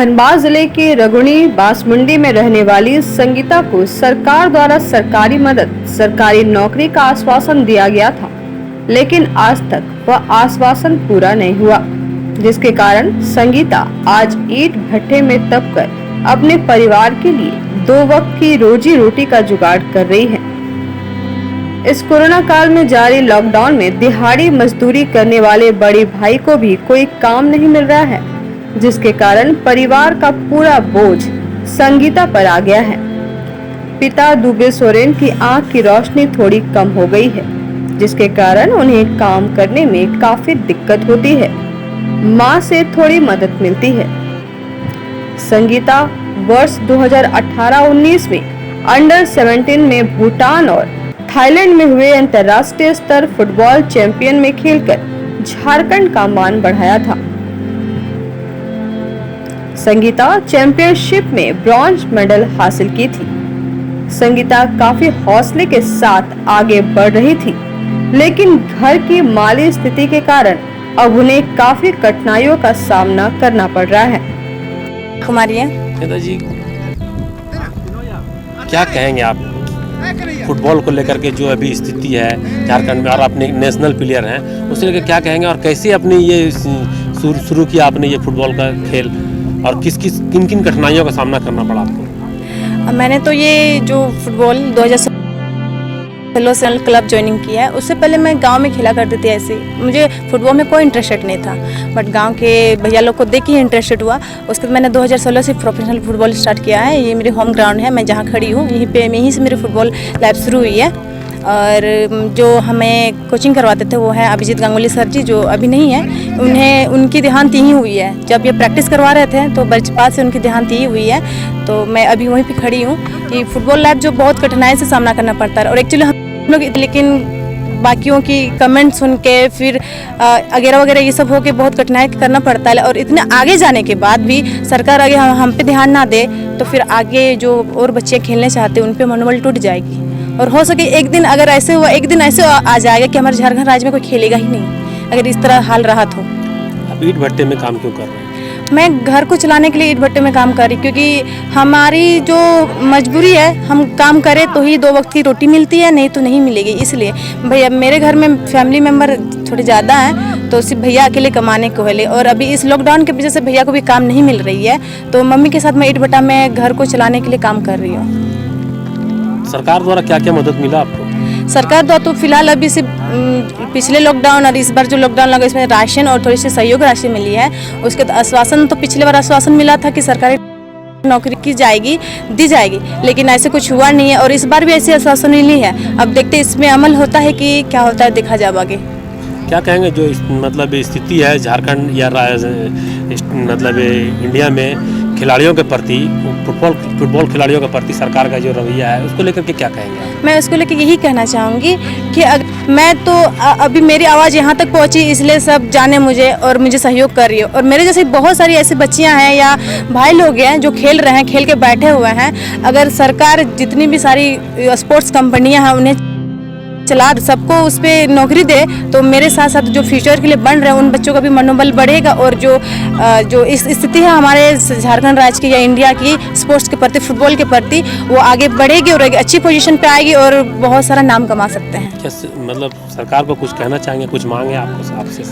धनबाद जिले के रघुनी बांसमुंडी में रहने वाली संगीता को सरकार द्वारा सरकारी मदद, सरकारी नौकरी का आश्वासन दिया गया था, लेकिन आज तक वह आश्वासन पूरा नहीं हुआ, जिसके कारण संगीता आज ईंट भट्टे में दबकर अपने परिवार के लिए 2 वक्त की रोजी रोटी का जुगाड़ कर रही है। इस कोरोना काल में जारी लॉकडाउन में दिहाड़ी मजदूरी करने वाले बड़े भाई को भी कोई काम नहीं मिल रहा है, जिसके कारण परिवार का पूरा बोझ संगीता पर आ गया है। पिता दुबे सोरेन की आंख की रोशनी थोड़ी कम हो गई है, जिसके कारण उन्हें काम करने में काफी दिक्कत होती है। मां से थोड़ी मदद मिलती है। संगीता वर्ष 2018-19 में अंडर 17 में भूटान और थाईलैंड में हुए अंतर्राष्ट्रीय स्तर फुटबॉल चैंपियन में खेलकर झारखंड का मान बढ़ाया था। संगीता चैंपियनशिप में ब्रॉन्ज मेडल हासिल की थी। संगीता काफी हौसले के साथ आगे बढ़ रही थी, लेकिन घर की माली स्थिति के कारण अब उन्हें काफी कठिनाइयों का सामना करना पड़ रहा है। कुमारी जी, क्या कहेंगे आप फुटबॉल को लेकर के, जो अभी स्थिति है झारखंड में, और अपने नेशनल प्लेयर हैं, उसे लेकर क्या कहेंगे और कैसे अपने ये शुरू किया आपने ये फुटबॉल का खेल, और किन किन कठिनाइयों का सामना करना पड़ा आपको? मैंने तो ये जो फुटबॉल 2016 से क्लब ज्वाइनिंग किया है। उससे पहले मैं गांव में खेला करती थी। ऐसे मुझे फुटबॉल में कोई इंटरेस्टेड नहीं था, बट गांव के भैया लोग को देख के इंटरेस्टेड हुआ। उसके बाद मैंने 2016 से प्रोफेशनल फुटबॉल स्टार्ट किया है। ये मेरी होम ग्राउंड है, मैं जहाँ खड़ी हूँ यहीं से मेरी फुटबॉल लाइफ शुरू हुई है। और जो हमें कोचिंग करवाते थे वो है अभिजीत गांगुली सर जी, जो अभी नहीं है। उनकी देहांत यहीं हुई है। जब ये प्रैक्टिस करवा रहे थे तो बचपन से उनकी देहांत यहीं हुई है, तो मैं अभी वहीं पे खड़ी हूँ। कि फुटबॉल लाइफ जो बहुत कठिनाई से सामना करना पड़ता है, और एक्चुअली हम लोग, लेकिन बाकियों की कमेंट सुन के फिर वगैरह वगैरह ये सब हो के बहुत कठिनाई करना पड़ता है। और इतने आगे जाने के बाद भी सरकार आगे हम पे ध्यान ना दे तो फिर आगे जो और बच्चे खेलने चाहते हैं उन पे मनोबल टूट जाएगी। और हो सके एक दिन अगर ऐसे हुआ, एक दिन ऐसे आ जाएगा कि हमारे झारखंड राज्य में कोई खेलेगा ही नहीं, अगर इस तरह हाल रहा तो। आप ईंट भट्टे में काम क्यों कर रहे हैं? मैं घर को चलाने के लिए ईंट भट्टे में काम कर रही, क्योंकि हमारी जो मजबूरी है, हम काम करें तो ही 2 वक्त की रोटी मिलती है, नहीं तो नहीं मिलेगी। इसलिए भैया, मेरे घर में फैमिली मेम्बर थोड़े ज़्यादा हैं, तो सिर्फ भैया अकेले कमाने को है। और अभी इस लॉकडाउन की वजह से भैया को भी काम नहीं मिल रही है, तो मम्मी के साथ मैं ईंट भट्टा में घर को चलाने के लिए काम कर रही हूँ। सरकार द्वारा क्या क्या मदद मिला आपको? सरकार द्वारा तो फिलहाल अभी सिर्फ पिछले लॉकडाउन और इस बार जो लॉकडाउन लगा इसमें राशन और थोड़ी सी सहयोग राशि मिली है। उसके आश्वासन तो पिछले बार आश्वासन मिला था कि सरकारी नौकरी की जाएगी, दी जाएगी, लेकिन ऐसे कुछ हुआ नहीं है। और इस बार भी ऐसी आश्वासन मिली है। अब देखते इसमें अमल होता है कि क्या होता है, देखा जाए आगे। क्या कहेंगे जो मतलब स्थिति है झारखंड या मतलब इंडिया में खिलाड़ियों के प्रति, फुटबॉल खिलाड़ियों के प्रति सरकार का जो रवैया है, उसको लेकर के क्या कहेंगे? मैं उसको लेकर यही कहना चाहूँगी कि मैं तो अभी मेरी आवाज़ यहाँ तक पहुँची, इसलिए सब जाने मुझे और मुझे सहयोग कर रही हो। और मेरे जैसे बहुत सारी ऐसी बच्चियाँ हैं या भाई लोग हैं जो खेल रहे हैं, खेल के बैठे हुए हैं। अगर सरकार जितनी भी सारी स्पोर्ट्स कंपनियाँ हैं उन्हें चला सबको उस पर नौकरी दे, तो मेरे साथ साथ जो फ्यूचर के लिए बन रहे हैं उन बच्चों का भी मनोबल बढ़ेगा। और जो इस स्थिति है हमारे झारखंड राज्य की या इंडिया की स्पोर्ट्स के प्रति, फुटबॉल के प्रति, वो आगे बढ़ेगी और एक अच्छी पोजीशन पे आएगी और बहुत सारा नाम कमा सकते हैं। मतलब सरकार को कुछ कहना चाहेंगे, कुछ मांगे आपसे?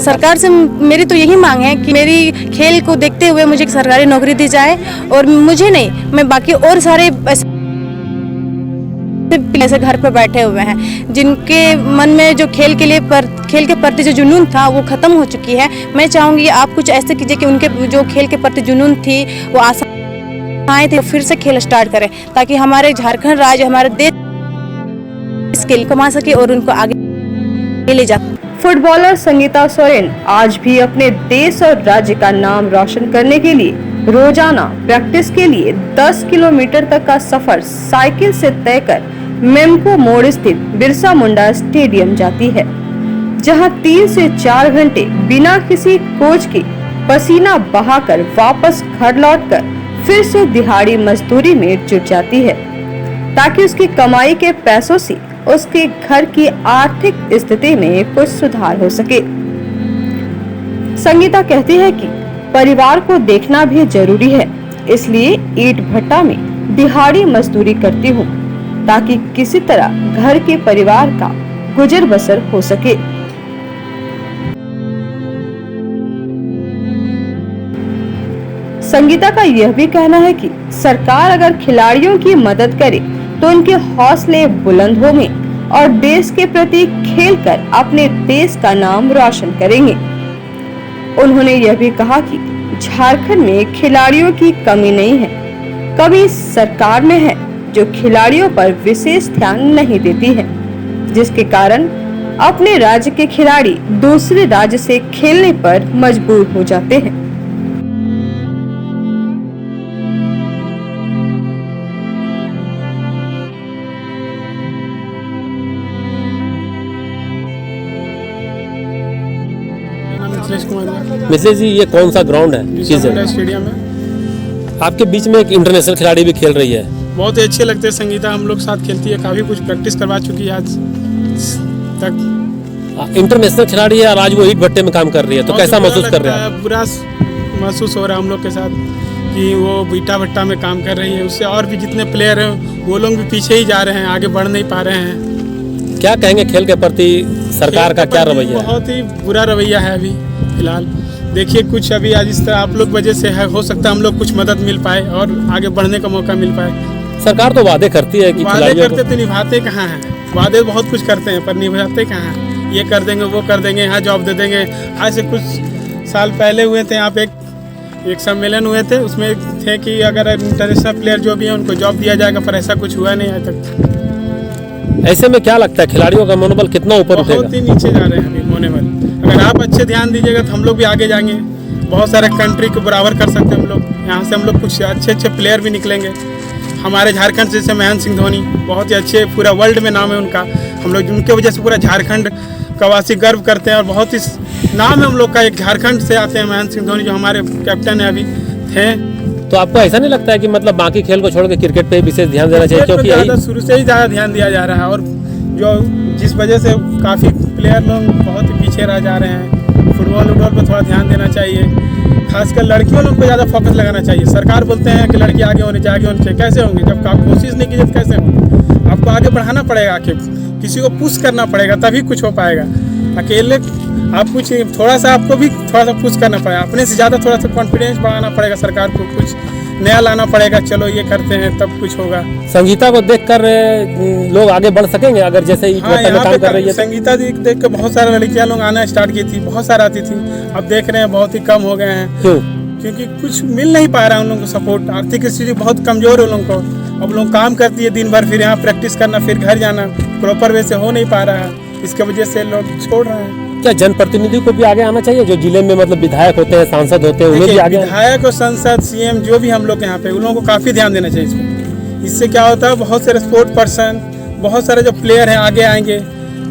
सरकार से मेरी तो यही मांग है कि मेरी खेल को देखते हुए मुझे सरकारी नौकरी दी जाए। और मुझे नहीं, मैं बाकी और सारे ऐसे घर पर बैठे हुए हैं जिनके मन में जो खेल के प्रति जो जुनून था वो खत्म हो चुकी है। मैं चाहूँगी आप कुछ ऐसे कीजिए कि उनके जो खेल के प्रति जुनून थी, वो आए थे, फिर से खेल स्टार्ट करें, ताकि हमारे झारखंड राज्य, हमारे देश खेल कमा सके और उनको आगे ले जा। फुटबॉलर संगीता सोरेन आज भी अपने देश और राज्य का नाम रोशन करने के लिए रोजाना प्रैक्टिस के लिए 10 किलोमीटर तक का सफर साइकिल से तय कर मेमको मोड़ स्थित बिरसा मुंडा स्टेडियम जाती है, जहां 3 से 4 घंटे बिना किसी कोच के पसीना बहाकर वापस घर लौटकर फिर से दिहाड़ी मजदूरी में जुट जाती है, ताकि उसकी कमाई के पैसों से उसके घर की आर्थिक स्थिति में कुछ सुधार हो सके। संगीता कहती है कि परिवार को देखना भी जरूरी है, इसलिए ईंट भट्टा में दिहाड़ी मजदूरी करती हूँ ताकि किसी तरह घर के परिवार का गुजर बसर हो सके। संगीता का यह भी कहना है कि सरकार अगर खिलाड़ियों की मदद करे तो उनके हौसले बुलंद होंगे और देश के प्रति खेलकर अपने देश का नाम रोशन करेंगे। उन्होंने यह भी कहा कि झारखंड में खिलाड़ियों की कमी नहीं है, कमी सरकार में है जो खिलाड़ियों पर विशेष ध्यान नहीं देती है, जिसके कारण अपने राज्य के खिलाड़ी दूसरे राज्य से खेलने पर मजबूर हो जाते हैं। मिथिलेश जी, ये कौन सा ग्राउंड है, किस जगह? स्टेडियम है। आपके बीच में एक इंटरनेशनल खिलाड़ी भी खेल रही है। बहुत ही अच्छे लगते हैं। संगीता हम लोग साथ खेलती है, काफ़ी कुछ प्रैक्टिस करवा चुकी है आज तक। इंटरनेशनल खिलाड़ी है और आज वो ईंट भट्टे में काम कर रही है, तो कैसा महसूस कर रहे हैं? बुरा महसूस हो रहा है हम लोग के साथ कि वो ईंटा भट्टा में काम कर रही है। उससे और भी जितने प्लेयर हैं वो लोग भी पीछे ही जा रहे हैं, आगे बढ़ नहीं पा रहे हैं। क्या कहेंगे खेल के प्रति सरकार का क्या रवैया है? बहुत ही बुरा रवैया है अभी फिलहाल। देखिए कुछ अभी आज इस तरह आप लोग वजह से है, हो सकता है हम लोग कुछ मदद मिल पाए और आगे बढ़ने का मौका मिल पाए। सरकार तो वादे करती है कि वादे करते तो निभाते कहाँ हैं? वादे बहुत कुछ करते हैं पर निभाते कहाँ हैं? ये कर देंगे, वो कर देंगे, यहाँ जॉब दे देंगे। आज से कुछ साल पहले हुए थे यहाँ पे एक सम्मेलन हुए थे, उसमें थे कि अगर इंटरनेशनल प्लेयर जो भी है उनको जॉब दिया जाएगा, पर ऐसा कुछ हुआ नहीं आज तक। ऐसे में क्या लगता है खिलाड़ियों का मनोबल कितना ऊपर उठेगा? बहुत ही नीचे जा रहे हैं अभी मनोबल। अगर आप अच्छे ध्यान दीजिएगा तो हम लोग भी आगे जाएंगे, बहुत सारे कंट्री को बराबर कर सकते हैं हम लोग। यहाँ से हम लोग कुछ अच्छे अच्छे प्लेयर भी निकलेंगे। हमारे झारखंड से जैसे महेंद्र सिंह धोनी बहुत ही अच्छे, पूरा वर्ल्ड में नाम है उनका। हम लोग उनके वजह से पूरा झारखंड का वासी गर्व करते हैं और बहुत ही नाम है हम लोग का। एक झारखंड से आते हैं महेंद्र सिंह धोनी जो हमारे कैप्टन है अभी थे। तो आपको ऐसा नहीं लगता है कि मतलब बाकी खेल को छोड़ के क्रिकेट पे विशेष ध्यान देना चाहिए? क्योंकि ज़्यादा शुरू से ही ज़्यादा ध्यान दिया जा रहा है और जो जिस वजह से काफ़ी प्लेयर लोग बहुत ही पीछे रह जा रहे हैं। फुटबॉल पर थोड़ा ध्यान देना चाहिए, खासकर लड़कियों लोग पर ज़्यादा फोकस लगाना चाहिए। सरकार बोलते हैं कि लड़की आगे होनी चाहिए, आगे होनी चाहिए। कैसे होंगे जब आप कोशिश नहीं कीजिए तो कैसे होंगे? आपको आगे बढ़ाना पड़ेगा, आके किसी को पुश करना पड़ेगा तभी कुछ हो पाएगा। अकेले आप कुछ थोड़ा सा आपको भी थोड़ा सा पुश करना पड़ेगा, अपने से ज़्यादा थोड़ा सा कॉन्फिडेंस बढ़ाना पड़ेगा। सरकार को कुछ नया लाना पड़ेगा, चलो ये करते हैं तब कुछ होगा। संगीता को देखकर लोग आगे बढ़ सकेंगे अगर जैसे ईंट भट्टे में काम कर रही है? संगीता जी देख कर बहुत सारे लड़कियां लोग आना स्टार्ट की थी, बहुत सारा आती थी। अब देख रहे हैं बहुत ही कम हो गए हैं। क्यों? क्योंकि कुछ मिल नहीं पा रहा है उन लोगों को सपोर्ट। आर्थिक स्थिति बहुत कमजोर है उन लोगों को। अब लोग काम करती है दिन भर, फिर यहाँ प्रैक्टिस करना, फिर घर जाना, प्रॉपर वे से हो नहीं पा रहा है। इसके वजह से लोग छोड़ रहे हैं। क्या जनप्रतिनिधि को भी आगे आना चाहिए? जो जिले में मतलब विधायक होते हैं, सांसद होते हैं, उन्हें भी आगे? विधायक और सांसद, सीएम जो भी हम लोग यहाँ पे, उन लोगों को काफ़ी ध्यान देना चाहिए इसमें। इससे क्या होता है, बहुत सारे स्पोर्ट पर्सन, बहुत सारे जो प्लेयर हैं आगे आएंगे।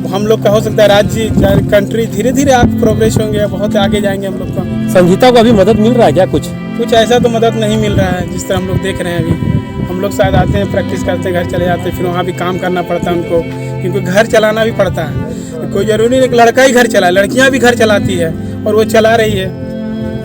हम लोग का हो सकता है राज्य, कंट्री धीरे धीरे आगे प्रोग्रेस होंगे, बहुत आगे जाएंगे हम लोग का। संगीता को अभी मदद मिल रहा है क्या? कुछ ऐसा तो मदद नहीं मिल रहा है जिस तरह हम लोग देख रहे हैं अभी। हम लोग शायद आते हैं, प्रैक्टिस करते हैं, घर चले जाते हैं, फिर वहाँ भी काम करना पड़ता है उनको, क्योंकि घर चलाना भी पड़ता है। कोई जरूरी नहीं कि लड़का ही घर चलाए, लड़कियां भी घर चलाती है और वो चला रही है।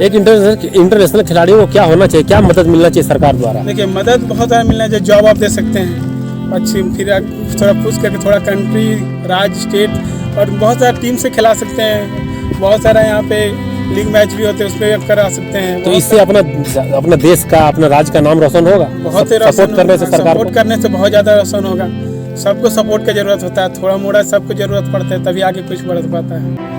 एक इंटरनेशनल खिलाड़ियों को क्या होना चाहिए, क्या मदद मिलना चाहिए सरकार द्वारा? देखिए मदद बहुत सारा मिलना चाहिए, जॉब आप दे सकते हैं अच्छी, फिर थोड़ा पुश करके थोड़ा कंट्री, राज्य, स्टेट और बहुत सारा टीम से खिला सकते हैं। बहुत सारा यहाँ पे लीग मैच भी होते हैं, उस पर करा सकते हैं। तो इससे अपना देश का, अपना राज्य का नाम रोशन होगा। बहुत सपोर्ट करने से, सरकार सपोर्ट करने से बहुत ज़्यादा रोशन होगा। सबको सपोर्ट की जरूरत होता है, थोड़ा मोड़ा सबको जरूरत पड़ता है, तभी आगे कुछ बढ़ पाता है।